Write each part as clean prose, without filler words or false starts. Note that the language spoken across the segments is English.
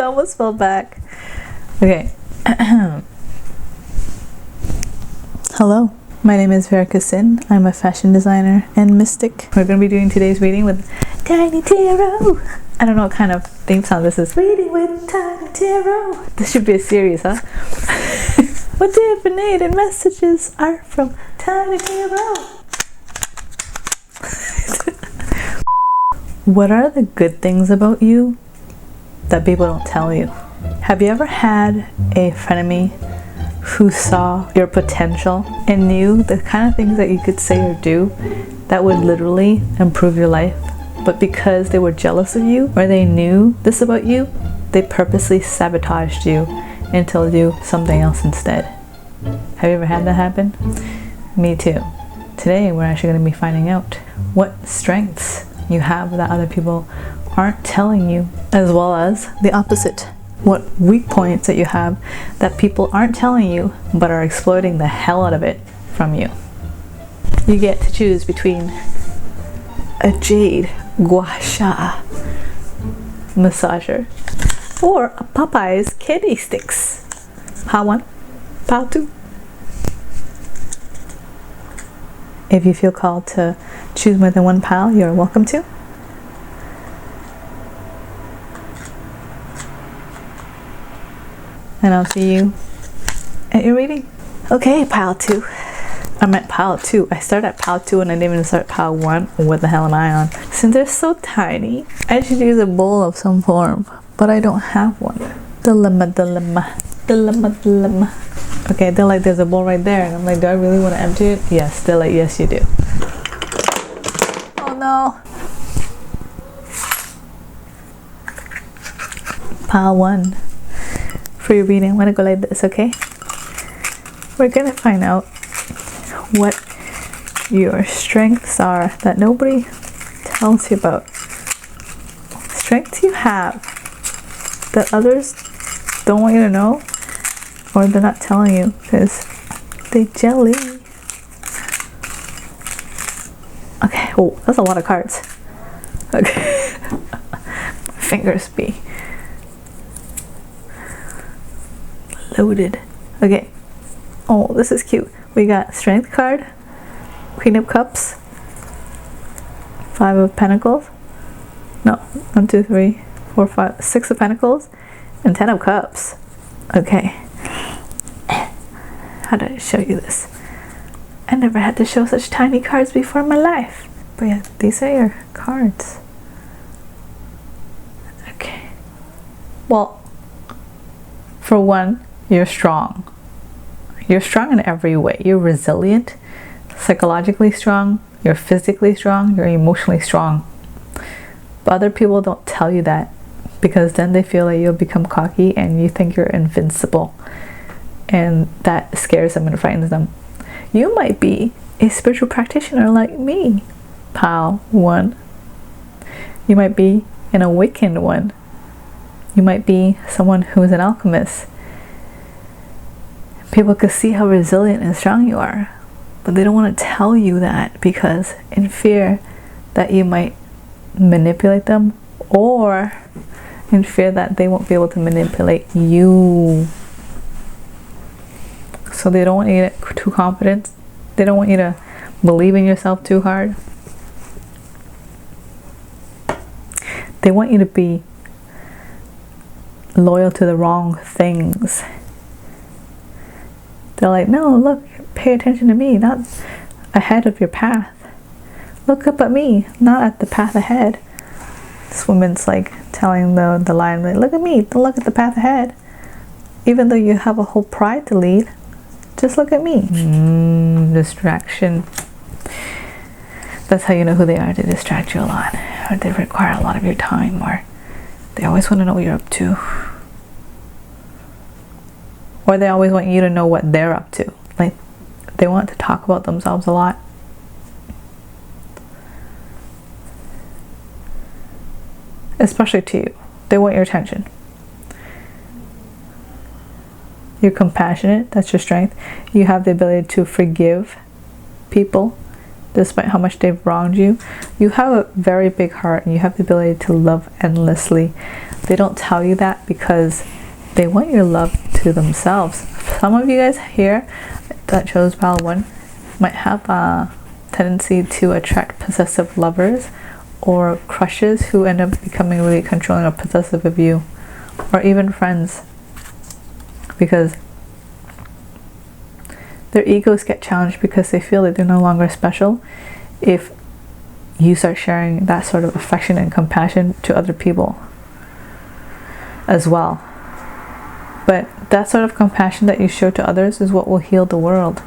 almost fell back. Okay. Hello, my name is Cynners. I'm a fashion designer and mystic. We're going to be doing today's reading with Tiny Tarot. I don't know what kind of theme song this is. Reading with Tiny Tarot. This should be a series, huh? What divination messages are from Tiny Tarot? What are the good things about you that people don't tell you? Have you ever had a frenemy who saw your potential and knew the kind of things that you could say or do that would literally improve your life, but because they were jealous of you or they knew this about you, they purposely sabotaged you and told you something else instead? Have you ever had that happen? Me too. Today we're actually going to be finding out what strengths you have that other people aren't telling you, as well as the opposite. What weak points that you have that people aren't telling you but are exploiting the hell out of it from you. You get to choose between a jade gua sha massager or a Popeye's kidney sticks. Pile 1, pile 2. If you feel called to choose more than one pile, you're welcome to. And I'll see you at your reading. Okay, pile 2. I'm at pile 2. I started at pile 2 and I didn't even start pile 1. What the hell am I on? Since they're so tiny, I should use a bowl of some form, but I don't have one. Dilemma. Okay, they're like, there's a bowl right there. And I'm like, do I really want to empty it? Yes. They're like, yes, you do. Oh no. Pile 1. For your reading, I'm going to go like this, okay? We're going to find out what your strengths are that nobody tells you about. Strengths you have that others don't want you to know, or they're not telling you because they jelly. Okay, oh, that's a lot of cards. Okay. Fingers be loaded. Okay. Oh, this is cute. We got Strength card, Queen of Cups, 5 of Pentacles. No, 1, 2, 3, 4, 5, 6 of Pentacles, and 10 of Cups. Okay. How do I show you this? I never had to show such tiny cards before in my life. But yeah, these are your cards. Okay. Well, for one, you're strong. You're strong in every way. You're resilient, psychologically strong, you're physically strong, you're emotionally strong. But other people don't tell you that because then they feel like you'll become cocky and you think you're invincible. And that scares them and frightens them. You might be a spiritual practitioner like me, pile 1. You might be an awakened one. You might be someone who is an alchemist. People can see how resilient and strong you are, but they don't want to tell you that because in fear that you might manipulate them, or in fear that they won't be able to manipulate you. So they don't want you to get too confident. They don't want you to believe in yourself too hard. They want you to be loyal to the wrong things. They're like, no, look, pay attention to me, not ahead of your path. Look up at me, not at the path ahead. This woman's like telling the lion, like, look at me, don't look at the path ahead. Even though you have a whole pride to lead, just look at me. Distraction. That's how you know who they are. They distract you a lot, or they require a lot of your time, or they always want to know what you're up to. Or they always want you to know what they're up to. Like, they want to talk about themselves a lot. Especially to you. They want your attention. You're compassionate. That's your strength. You have the ability to forgive people despite how much they've wronged you. You have a very big heart and you have the ability to love endlessly. They don't tell you that because they want your love to themselves. Some of you guys here that chose pile 1 might have a tendency to attract possessive lovers or crushes who end up becoming really controlling or possessive of you, or even friends, because their egos get challenged because they feel that they're no longer special if you start sharing that sort of affection and compassion to other people as well. But that sort of compassion that you show to others is what will heal the world.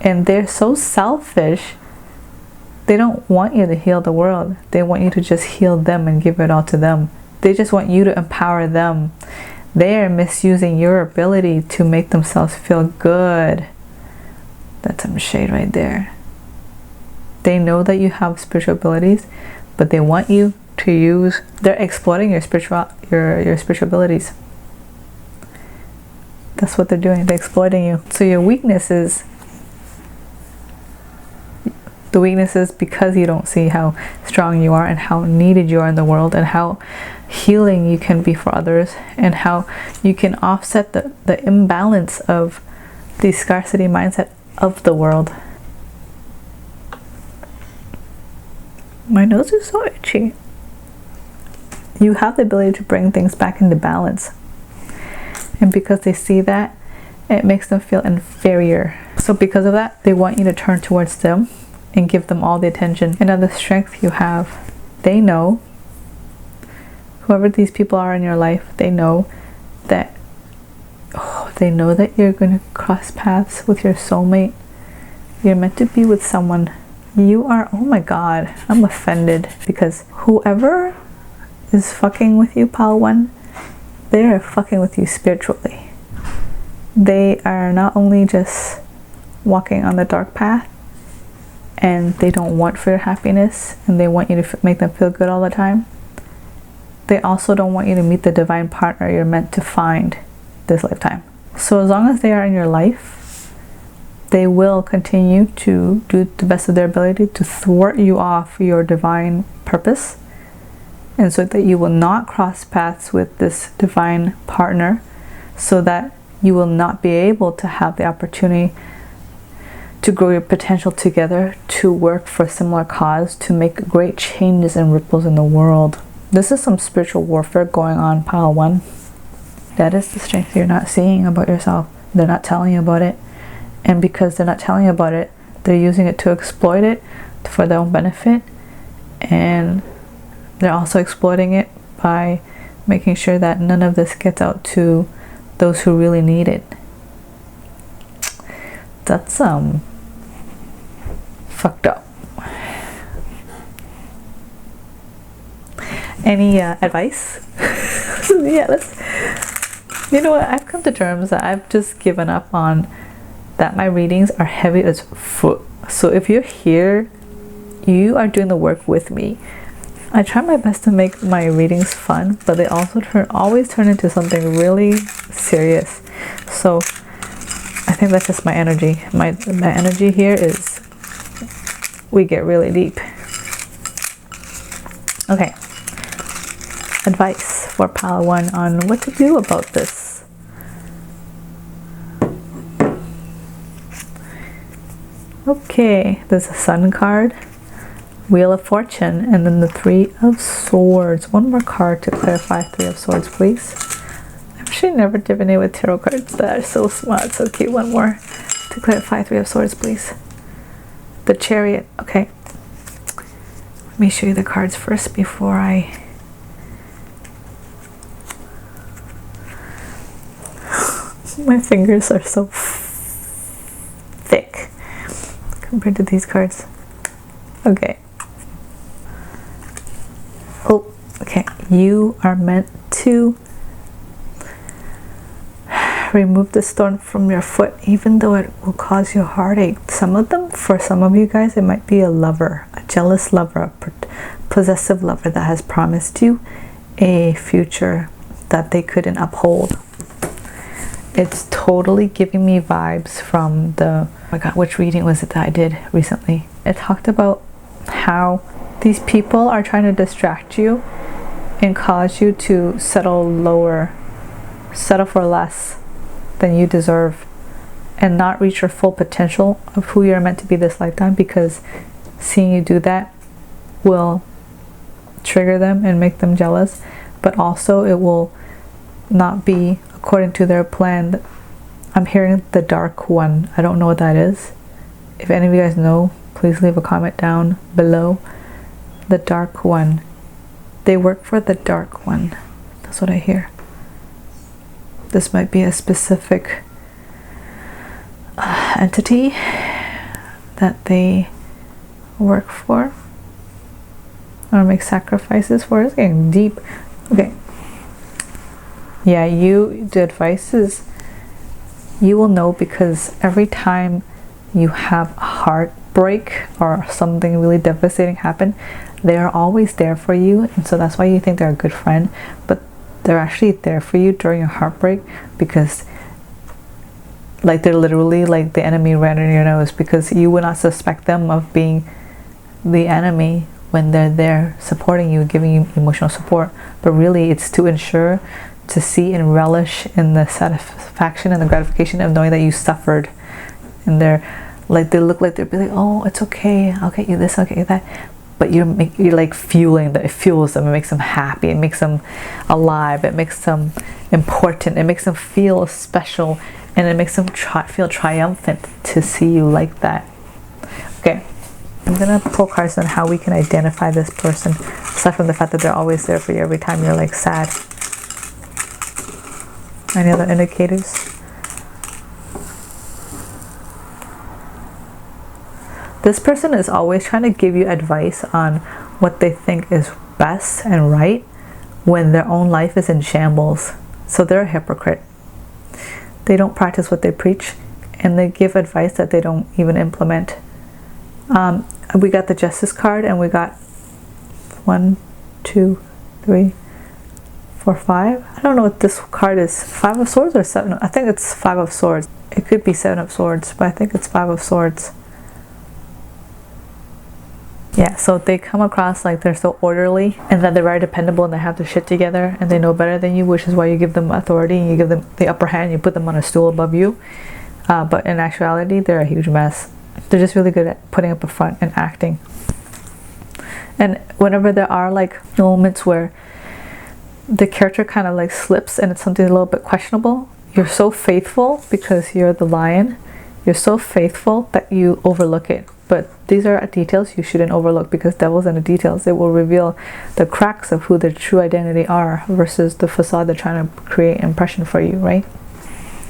And they're so selfish, they don't want you to heal the world. They want you to just heal them and give it all to them. They just want you to empower them. They are misusing your ability to make themselves feel good. That's some shade right there. They know that you have spiritual abilities, but they want you to use, they're exploiting your spiritual abilities. That's what they're doing. They're exploiting you. So your weakness is, the weakness is because you don't see how strong you are and how needed you are in the world and how healing you can be for others and how you can offset the imbalance of the scarcity mindset of the world. My nose is so itchy. You have the ability to bring things back into balance. And because they see that, it makes them feel inferior. So because of that, they want you to turn towards them and give them all the attention and all the strength you have. They know, whoever these people are in your life, they know that you're going to cross paths with your soulmate. You're meant to be with someone. You are, oh my god, I'm offended, because whoever is fucking with you, pile 1, they are fucking with you spiritually. They are not only just walking on the dark path and they don't want for your happiness and they want you to make them feel good all the time. They also don't want you to meet the divine partner you're meant to find this lifetime. So as long as they are in your life, they will continue to do the best of their ability to thwart you off your divine purpose, and so that you will not cross paths with this divine partner, so that you will not be able to have the opportunity to grow your potential together, to work for a similar cause, to make great changes and ripples in the world. This is some spiritual warfare going on, pile 1. That is the strength you're not seeing about yourself. They're not telling you about it. And because they're not telling you about it, they're using it to exploit it for their own benefit. And they're also exploiting it by making sure that none of this gets out to those who really need it. That's fucked up. Any advice? Yeah, you know what, I've come to terms that I've just given up on that. My readings are heavy as fuck. So if you're here, you are doing the work with me. I try my best to make my readings fun, but they also always turn into something really serious. So I think that's just my energy. My energy here is, we get really deep. Okay. Advice for pile 1 on what to do about this. Okay, there's a Sun card, Wheel of Fortune, and then the 3 of Swords. One more card to clarify 3 of Swords, please. I've actually never divinated with tarot cards that are so smart, so cute. One more to clarify 3 of Swords, please. The Chariot. Okay. Let me show you the cards first before I... My fingers are so thick compared to these cards. Okay. Oh, okay. You are meant to remove this thorn from your foot, even though it will cause you heartache. For some of you guys, it might be a lover, a jealous lover, a possessive lover that has promised you a future that they couldn't uphold. It's totally giving me vibes from the, oh my god, which reading was it that I did recently? it talked about how these people are trying to distract you and cause you to settle for less than you deserve, and not reach your full potential of who you're meant to be this lifetime, because seeing you do that will trigger them and make them jealous, but also it will not be according to their plan. I'm hearing the dark one. I don't know what that is. If any of you guys know, please leave a comment down below. The dark one. They work for the dark one. That's what I hear. This might be a specific entity that they work for or make sacrifices for. It's getting deep. Okay. Yeah, the advice is, you will know, because every time you have a heartbreak or something really devastating happen, they are always there for you. And so that's why you think they're a good friend, but they're actually there for you during your heartbreak, because like they're literally like the enemy right in your nose, because you would not suspect them of being the enemy when they're there supporting you, giving you emotional support. But really it's to ensure, to see and relish in the satisfaction and the gratification of knowing that you suffered. And they're like, they look like they're like, oh, it's okay, I'll get you this, I'll get you that. But you're like fueling that. It fuels them. It makes them happy. It makes them alive. It makes them important. It makes them feel special, and it makes them feel triumphant to see you like that. Okay, I'm gonna pull cards on how we can identify this person, aside from the fact that they're always there for you every time you're like sad. Any other indicators? This person is always trying to give you advice on what they think is best and right when their own life is in shambles. So they're a hypocrite. They don't practice what they preach, and they give advice that they don't even implement. We got the Justice card, and we got 1, 2, 3, 4, 5. I don't know what this card is. 5 of Swords or 7? I think it's 5 of Swords. It could be 7 of Swords, but I think it's 5 of Swords. Yeah, so they come across like they're so orderly and that they're very dependable and they have their shit together and they know better than you, which is why you give them authority and you give them the upper hand, you put them on a stool above you. But in actuality, they're a huge mess. They're just really good at putting up a front and acting. And whenever there are like moments where the character kind of like slips and it's something a little bit questionable, you're so faithful because you're the lion. You're so faithful that you overlook it. But these are details you shouldn't overlook, because devil's in the details. It will reveal the cracks of who their true identity are versus the facade they're trying to create impression for you, right?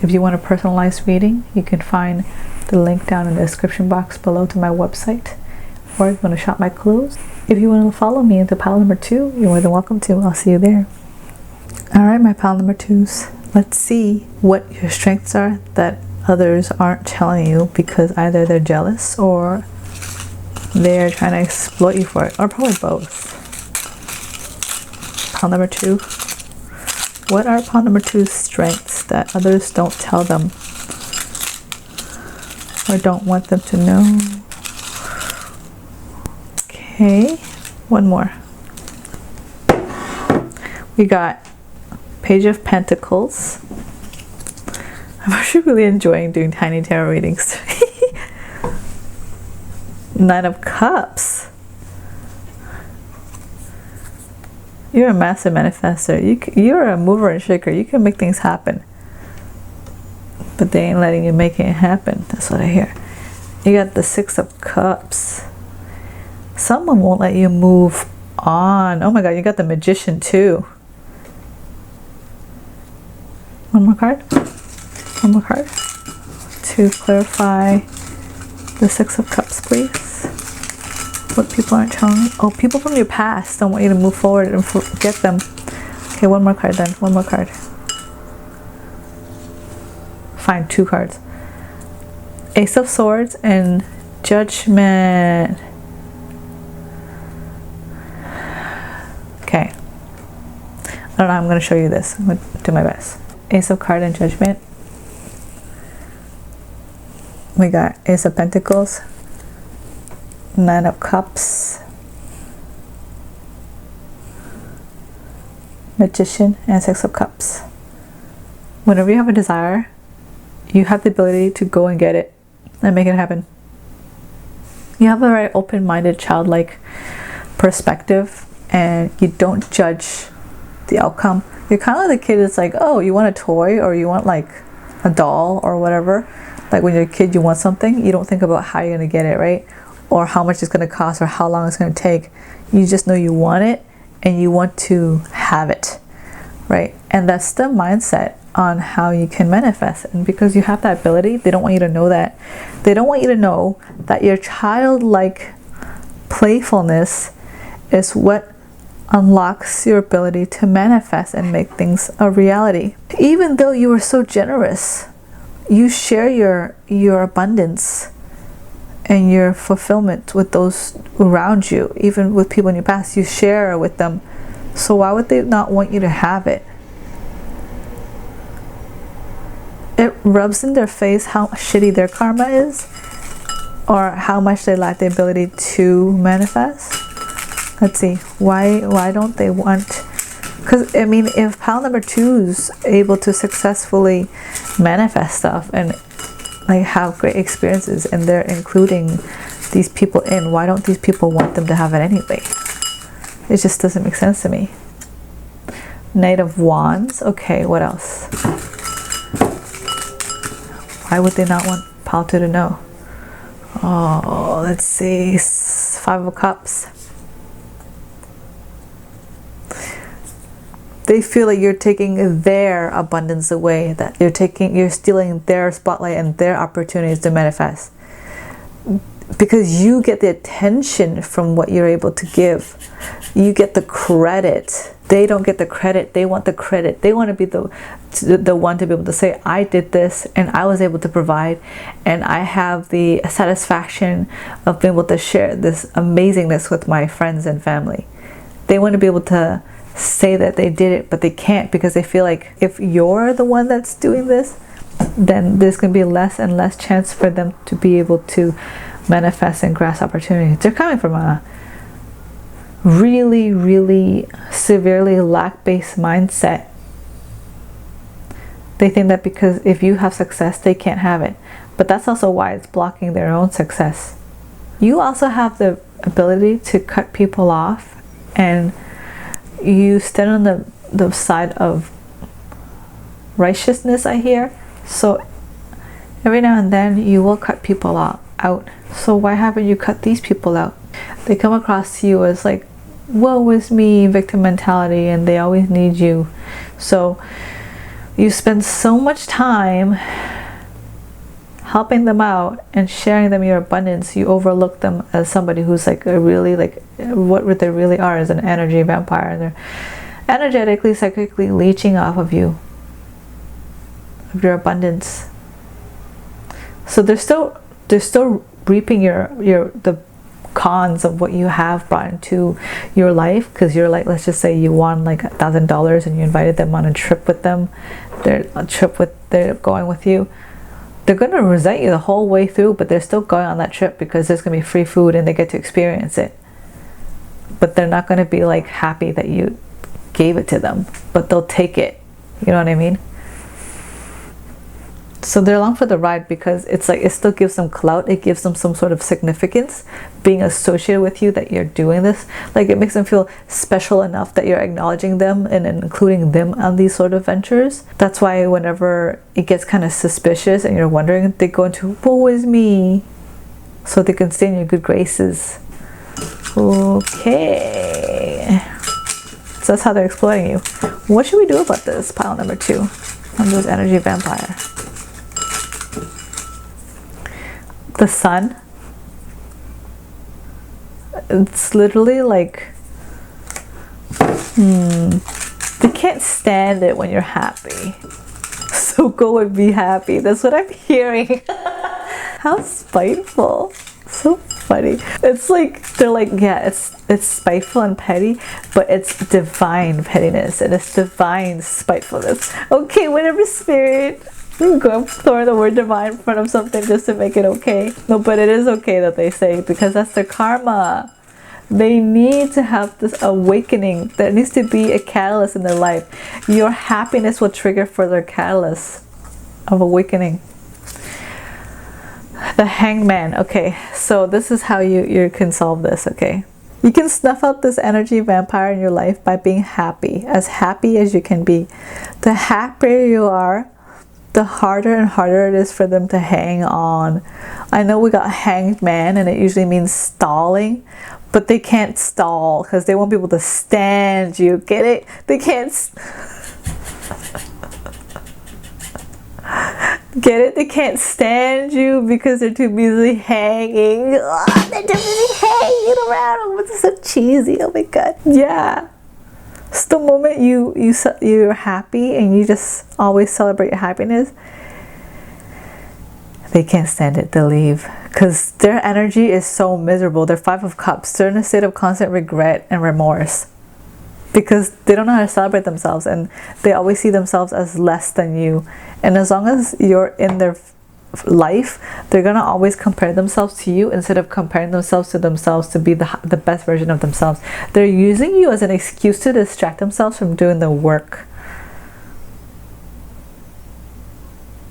If you want a personalized reading, you can find the link down in the description box below to my website. Or if you want to shop my clothes, if you want to follow me into pile number 2, you're more than welcome to. I'll see you there. Alright, my pile number 2s. Let's see what your strengths are that others aren't telling you, because either they're jealous or they're trying to exploit you for it, or probably both. Pile number 2. What are pile number 2's strengths that others don't tell them or don't want them to know? Okay, one more. We got Page of Pentacles. I'm actually really enjoying doing tiny tarot readings. 9 of Cups. You're a massive manifester. You're a mover and shaker. You can make things happen. But they ain't letting you make it happen. That's what I hear. You got the 6 of Cups. Someone won't let you move on. Oh my god, you got the Magician too. One more card. One more card to clarify the 6 of Cups, please. What people aren't telling me. Oh, people from your past don't want you to move forward and forget them. Okay, one more card then. One more card. Fine, 2 cards. Ace of Swords and Judgment. Okay. I don't know how I'm going to show you this. I'm going to do my best. Ace of Cards and Judgment. We got Ace of Pentacles, Nine of Cups, Magician, and Six of Cups. Whenever you have a desire, you have the ability to go and get it and make it happen. You have a very open-minded, childlike perspective, and you don't judge the outcome. You're kind of like the kid that's like, oh, you want a toy, or you want like a doll or whatever. Like when you're a kid, you want something, you don't think about how you're going to get it, right? Or how much it's going to cost, or how long it's going to take. You just know you want it and you want to have it, right? And that's the mindset on how you can manifest. And because you have that ability, they don't want you to know that. They don't want you to know that your childlike playfulness is what unlocks your ability to manifest and make things a reality. Even though you are so generous, you share your abundance and your fulfillment with those around you. Even with people in your past, you share with them. So why would they not want you to have it? It rubs in their face how shitty their karma is, or how much they lack the ability to manifest. Let's see, why don't they want? Because I mean, if pile number 2 is able to successfully manifest stuff and like have great experiences, and they're including these people in, why don't these people want them to have it anyway? It just doesn't make sense to me. Knight of Wands. Okay, what else? Why would they not want pile 2 to know? Oh, let's see, 5 of Cups. They feel like you're taking their abundance away, that you're stealing their spotlight and their opportunities to manifest. Because you get the attention from what you're able to give. You get the credit. They don't get the credit. They want the credit. They want to be the one to be able to say, I did this and I was able to provide, and I have the satisfaction of being able to share this amazingness with my friends and family. They want to be able to say that they did it, but they can't, because they feel like if you're the one that's doing this, then there's going to be less and less chance for them to be able to manifest and grasp opportunities. They're coming from a really, really severely lack-based mindset. They think that because if you have success, they can't have it. But that's also why it's blocking their own success. You also have the ability to cut people off, and you stand on the side of righteousness, I hear. So every now and then you will cut people out. So why haven't you cut these people out? They come across to you as like, woe is me, victim mentality, and they always need you. So you spend so much time helping them out and sharing them your abundance, you overlook them as somebody who's like a really, like, what they really are is an energy vampire, and they're energetically, psychically leeching off of you, of your abundance. So they're still reaping the cons of what you have brought into your life, because you're like, let's just say you won like $1,000 and you invited them on a trip with them. They're going with you. They're going to resent you the whole way through, but they're still going on that trip because there's going to be free food and they get to experience it. But they're not going to be like happy that you gave it to them, but they'll take it. You know what I mean? So they're along for the ride because it's like, it still gives them clout. It gives them some sort of significance being associated with you, that you're doing this. Like, it makes them feel special enough that you're acknowledging them and including them on these sort of ventures. That's why whenever it gets kind of suspicious and you're wondering, they go into, woe is me, so they can stay in your good graces. Okay. So that's how they're exploiting you. What should we do about this? Pile number 2 on this energy vampire. The Sun. It's literally like, they can't stand it when you're happy. So go and be happy. That's what I'm hearing. How spiteful. So funny. It's like, they're like, yeah, it's spiteful and petty, but it's divine pettiness and it's divine spitefulness. Okay, whatever, spirit. Go throw the word divine in front of something just to make it okay. No, but it is okay that they say, because that's their karma. They need to have this awakening. There needs to be a catalyst in their life. Your happiness will trigger further catalysts of awakening. The Hanged Man. Okay, so this is how you can solve this, okay? You can snuff out this energy vampire in your life by being happy as you can be. The happier you are, the harder and harder it is for them to hang on. I know we got Hanged Man, and it usually means stalling, but they can't stall because they won't be able to stand you. Get it? They can't. Get it? They can't stand you because they're too busy hanging. Oh, they're too busy hanging around. Oh, this is so cheesy. Oh my god. Yeah. It's the moment you're happy and you just always celebrate your happiness. They can't stand it. They leave because their energy is so miserable. They're 5 of Cups. They're in a state of constant regret and remorse because they don't know how to celebrate themselves, and they always see themselves as less than you. And as long as you're in their life, they're gonna always compare themselves to you instead of comparing themselves to be the best version of themselves. They're using you as an excuse to distract themselves from doing the work.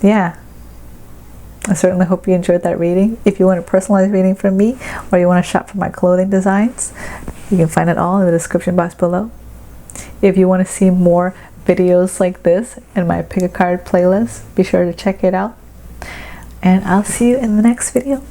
Yeah. I certainly hope you enjoyed that reading. If you want a personalized reading from me, or you want to shop for my clothing designs, you can find it all in the description box below. If you want to see more videos like this in my Pick a Card playlist, be sure to check it out. And I'll see you in the next video.